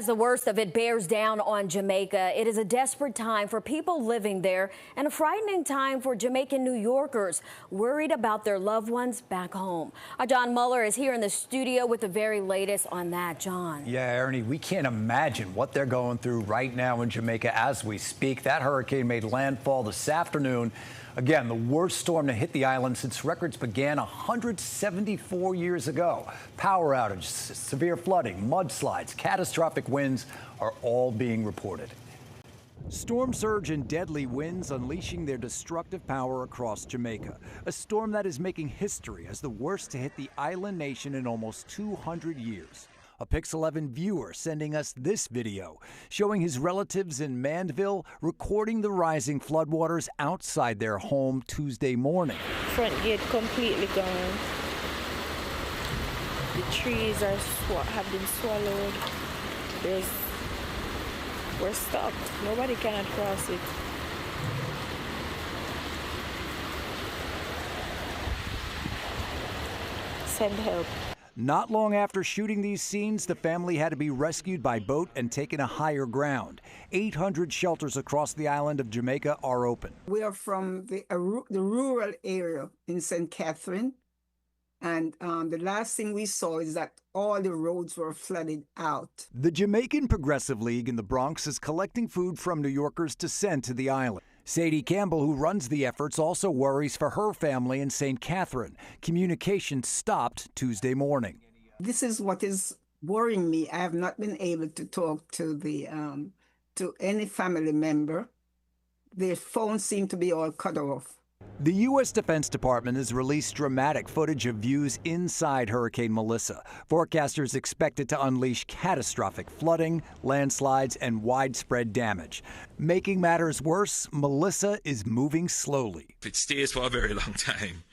the worst of it bears down on Jamaica, it is a desperate time for people living there and a frightening time for Jamaican New Yorkers worried about their loved ones back home. John Muller is here in the studio with the very latest on that. John. Yeah, Ernie, we can't imagine what they're going through right now in Jamaica as we speak. That hurricane made landfall this afternoon. Again, the worst storm to hit the island since records began 174 years ago. Power outages, severe flooding, mudslides, catastrophic winds are all being reported. Storm surge and deadly winds unleashing their destructive power across Jamaica. A storm that is making history as the worst to hit the island nation in almost 200 years. A Pix 11 viewer sending us this video showing his relatives in Mandeville recording the rising floodwaters outside their home Tuesday morning. Front gate completely gone. The trees have been swallowed. We're stuck. Nobody cannot cross it. Send help. Not long after shooting these scenes, the family had to be rescued by boat and taken to higher ground. 800 shelters across the island of Jamaica are open. We are from the rural area in St. Catherine, and the last thing we saw is that all the roads were flooded out. The Jamaican Progressive League in the Bronx is collecting food from New Yorkers to send to the island. Sadie Campbell, who runs the efforts, also worries for her family in St. Catherine. Communication stopped Tuesday morning. This is what is worrying me. I have not been able to talk to to any family member. Their phones seem to be all cut off. The U.S. Defense Department has released dramatic footage of views inside Hurricane Melissa. Forecasters expect it to unleash catastrophic flooding, landslides, and widespread damage. Making matters worse, Melissa is moving slowly. If it stays for a very long time,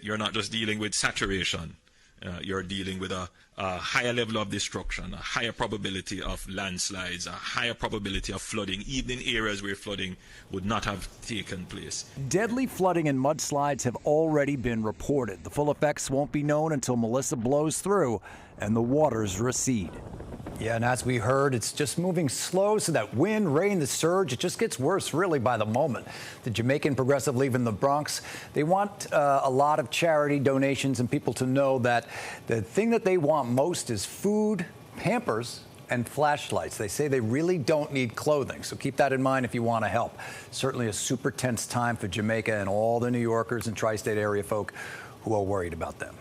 you're not just dealing with saturation. You're dealing with a higher level of destruction, a higher probability of landslides, a higher probability of flooding, even in areas where flooding would not have taken place. Deadly flooding and mudslides have already been reported. The full effects won't be known until Melissa blows through and the waters recede. Yeah, and as we heard, it's just moving slow, so that wind, rain, the surge, it just gets worse really by the moment. The Jamaican Progressive League in the Bronx, they want a lot of charity donations and people to know that the thing that they want most is food, Pampers, and flashlights. They say they really don't need clothing, so keep that in mind if you want to help. Certainly a super tense time for Jamaica and all the New Yorkers and tri-state area folk who are worried about them.